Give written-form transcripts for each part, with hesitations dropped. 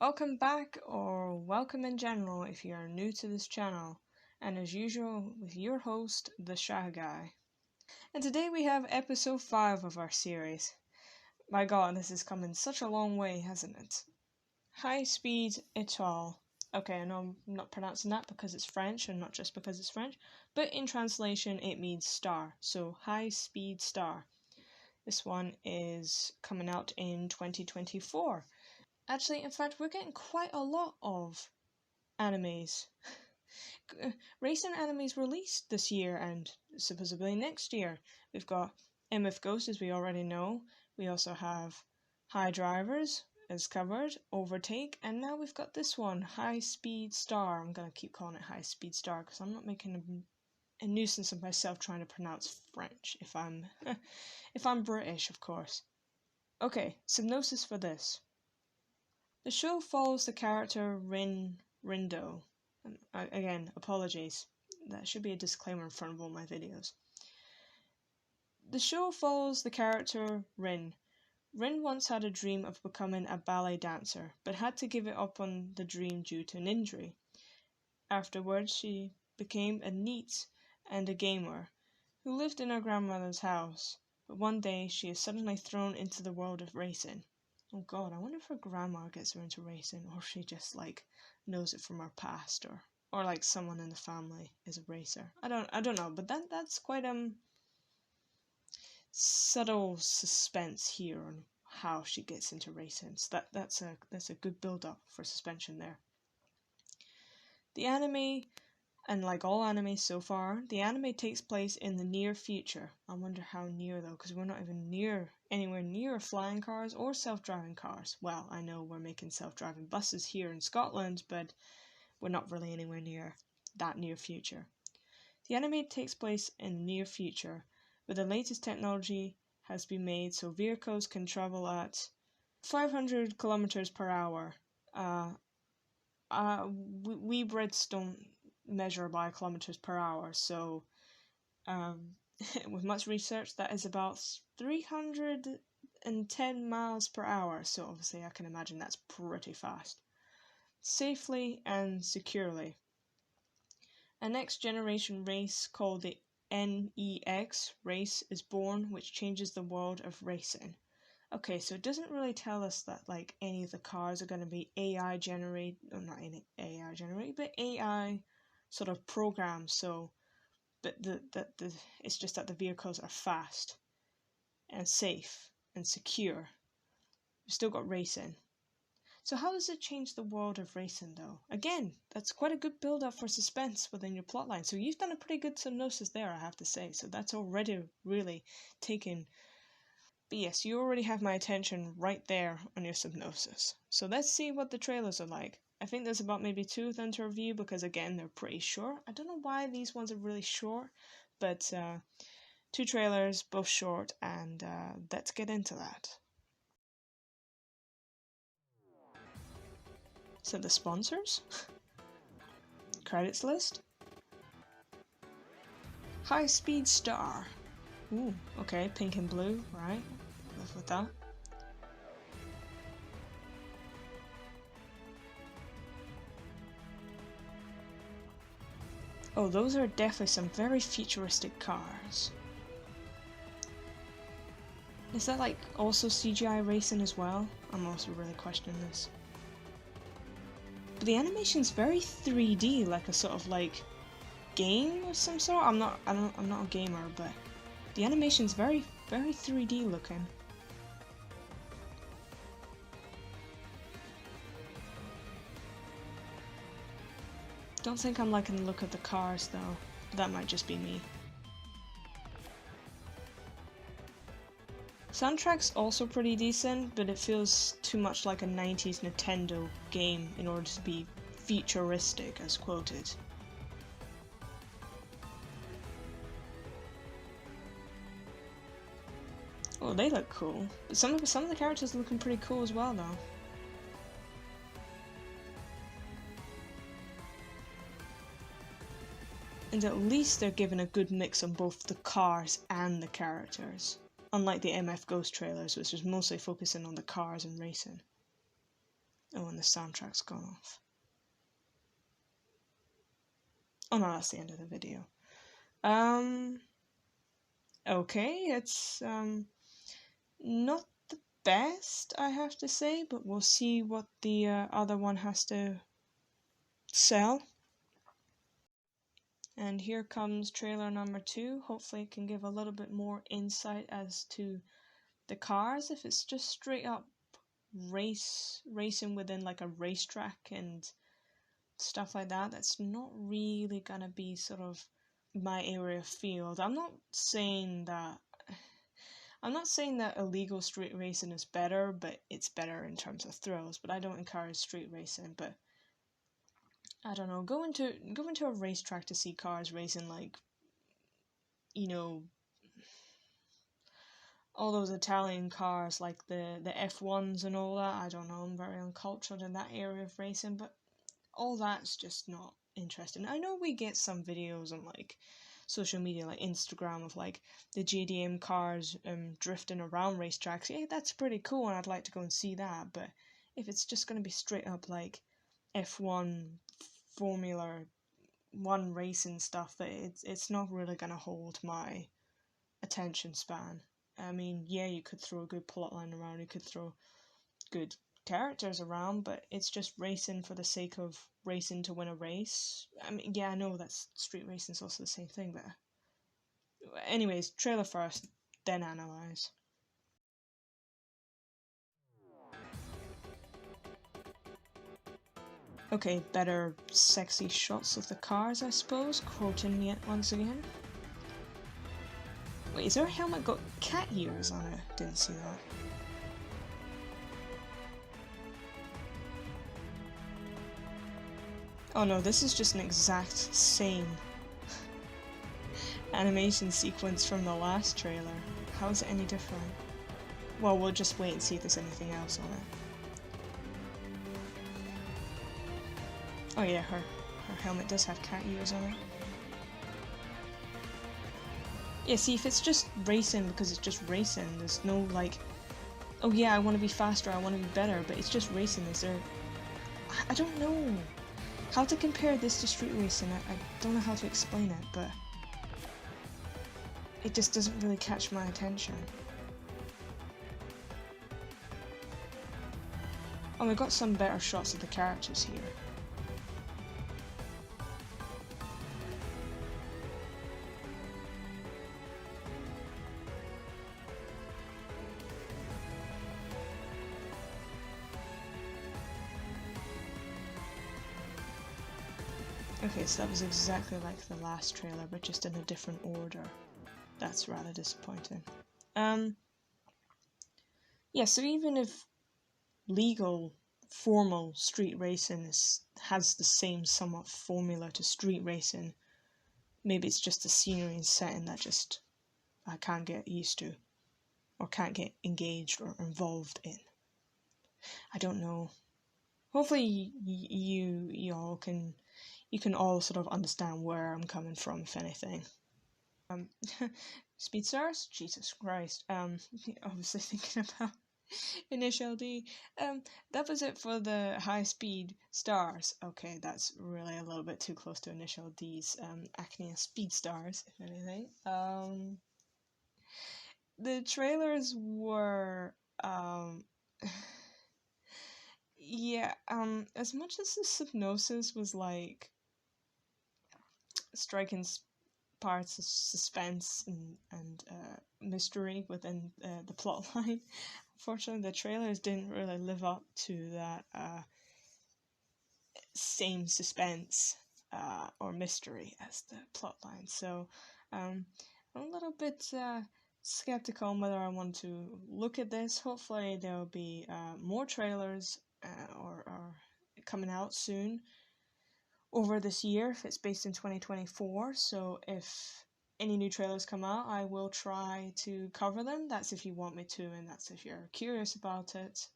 Welcome back, or welcome in general if you are new to this channel, and as usual with your host, the Shy Guy. And today we have episode 5 of our series. My god, this has come in such a long way, hasn't it? Highspeed Etoile. Okay, I know I'm not pronouncing that because it's French and not just because it's French, but in translation it means star, so Highspeed Star. This one is coming out in 2024. Actually, in fact, we're getting quite a lot of animes. Racing animes released this year and supposedly next year. We've got MF Ghost, as we already know. We also have High Drivers, as covered, Overtake, and now we've got this one, Highspeed Star. I'm going to keep calling it Highspeed Star because I'm not making a nuisance of myself trying to pronounce French if I'm British, of course. Okay, synopsis for this. The show follows the character Rindo. Again, apologies. That should be a disclaimer in front of all my videos. The show follows the character Rin. Rin once had a dream of becoming a ballet dancer, but had to give it up on the dream due to an injury. Afterwards, she became a NEET and a gamer, who lived in her grandmother's house, but one day she is suddenly thrown into the world of racing. Oh god, I wonder if her grandma gets her into racing, or she just knows it from her past, or someone in the family is a racer. I don't know, but that's quite subtle suspense here on how she gets into racing. So that's a good build up for suspension there. The anime, and like all anime so far, the anime takes place in the near future. I wonder how near though, because we're not even anywhere near flying cars or self-driving cars. Well, I know we're making self-driving buses here in Scotland, but we're not really anywhere near that near future. The anime takes place in the near future, where the latest technology has been made so vehicles can travel at 500 kilometers per hour. We Brits don't measure by kilometers per hour, so with much research that is about 310 miles per hour, so obviously I can imagine that's pretty fast. Safely and securely. A next generation race called the NEX race is born, which changes the world of racing. Okay, so it doesn't really tell us that any of the cars are going to be AI generated, or not any AI generated, but AI sort of programmed. So, but it's just that the vehicles are fast and safe and secure. We've still got racing. So how does it change the world of racing though? Again, that's quite a good build up for suspense within your plotline. So you've done a pretty good synopsis there, I have to say. So that's already really taken. But yes, you already have my attention right there on your synopsis. So let's see what the trailers are like. I think there's about maybe 2 of them to review because again, they're pretty short. I don't know why these ones are really short, but 2 trailers, both short, and let's get into that. So the sponsors? Credits list? Highspeed Star. Ooh, okay, pink and blue, right? Live with that. Oh, those are definitely some very futuristic cars. Is that also CGI racing as well? I'm also really questioning this. But the animation's very 3D, like a sort of game of some sort. I'm not a gamer, but the animation's very 3D looking. Don't think I'm liking the look of the cars though. That might just be me. Soundtrack's also pretty decent, but it feels too much like a 90s Nintendo game in order to be futuristic, as quoted. Oh, they look cool. But some of the characters are looking pretty cool as well, though. And at least they're given a good mix on both the cars and the characters. Unlike the MF Ghost trailers, which was mostly focusing on the cars and racing. Oh, and the soundtrack's gone off. Oh no, that's the end of the video. Okay, it's not the best, I have to say, but we'll see what the other one has to sell. And here comes trailer number 2. Hopefully it can give a little bit more insight as to the cars. If it's just straight up racing within like a racetrack and stuff like that, that's not really gonna be sort of my area of field. I'm not saying that illegal street racing is better, but it's better in terms of thrills. But I don't encourage street racing. But I don't know, go into a racetrack to see cars racing, like, you know, all those Italian cars, like the F1s and all that. I don't know, I'm very uncultured in that area of racing, but all that's just not interesting. I know we get some videos on like social media, like Instagram, of like the JDM cars drifting around racetracks. Yeah, that's pretty cool, and I'd like to go and see that. But if it's just going to be straight up like F1 Formula One racing stuff, that it's not really going to hold my attention span. I mean, yeah, you could throw a good plotline around, you could throw good characters around, but it's just racing for the sake of racing to win a race. I mean, yeah, I know that's street racing is also the same thing, but anyways, trailer first, then analyze. Okay, better sexy shots of the cars, I suppose, quoting yet once again. Wait, is their helmet got cat ears on it? Didn't see that. Oh no, this is just an exact same animation sequence from the last trailer. How is it any different? Well, we'll just wait and see if there's anything else on it. Oh yeah, her helmet does have cat ears on it. Yeah, see, if it's just racing because it's just racing, there's no like, oh yeah, I want to be faster, I want to be better, but it's just racing. Is there... I don't know how to compare this to street racing. I don't know how to explain it, but it just doesn't really catch my attention. Oh, we got some better shots of the characters here. Okay, so that was exactly like the last trailer, but just in a different order. That's rather disappointing. Yeah, so even if legal, formal street racing has the same somewhat formula to street racing, maybe it's just the scenery and setting that just I can't get used to, or can't get engaged or involved in. I don't know. Hopefully you all can all sort of understand where I'm coming from, if anything. Speed stars? Jesus Christ. Obviously thinking about Initial D. That was it for the high speed stars. Okay, that's really a little bit too close to Initial D's acne speed stars, if anything. The trailers were yeah, as much as the hypnosis was like striking parts of suspense and mystery within the plot line. Unfortunately, the trailers didn't really live up to that same suspense or mystery as the plot line. So I'm a little bit skeptical on whether I want to look at this. Hopefully, there'll be more trailers or coming out soon over this year if it's based in 2024. So if any new trailers come out, I will try to cover them. That's if you want me to, and that's if you're curious about it.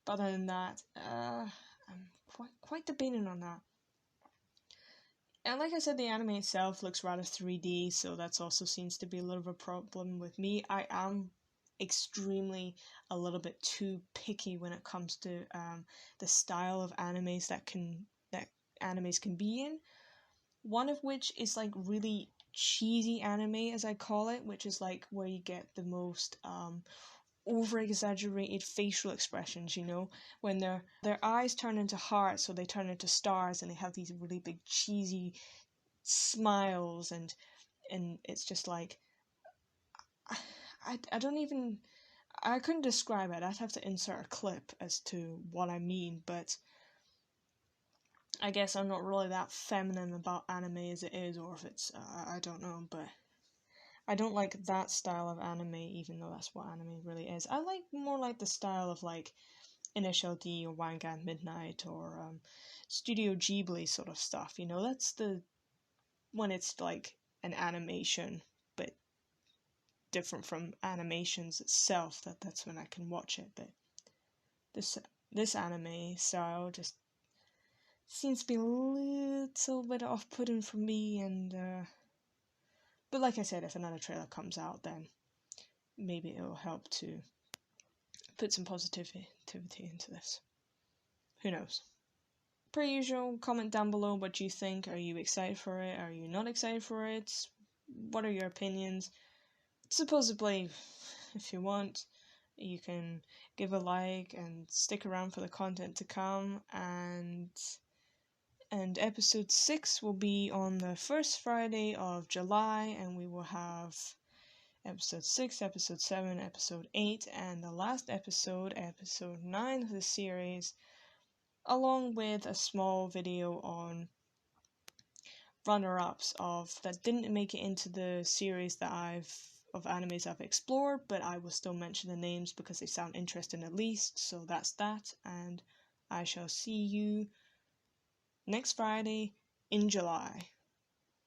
But other than that, I'm quite debating on that. And like I said, the anime itself looks rather 3D, so that's also seems to be a little of a problem with me. I am extremely a little bit too picky when it comes to the style of animes that animes can be in. One of which is like really cheesy anime, as I call it, which is like where you get the most over exaggerated facial expressions, you know, when their eyes turn into hearts, so they turn into stars, and they have these really big cheesy smiles, and it's just like I don't even, I couldn't describe it. I'd have to insert a clip as to what I mean, but I guess I'm not really that feminine about anime as it is, or if it's I don't know, but I don't like that style of anime, even though that's what anime really is. I like more like the style of like Initial D or Wanga Midnight or Studio Ghibli sort of stuff. You know, that's the when it's like an animation, but different from animations itself. That's when I can watch it. But this anime style just seems to be a little bit off-putting for me, and but like I said, if another trailer comes out, then maybe it'll help to put some positivity into this. Who knows? Per usual, comment down below what you think. Are you excited for it? Are you not excited for it? What are your opinions? Supposedly, if you want, you can give a like and stick around for the content to come, and episode 6 will be on the first Friday of July, and we will have episode 6, episode 7, episode 8, and the last episode, episode 9 of the series, along with a small video on runner-ups of that didn't make it into the series of animes I've explored, but I will still mention the names because they sound interesting at least. So that's that, and I shall see you next Friday in July.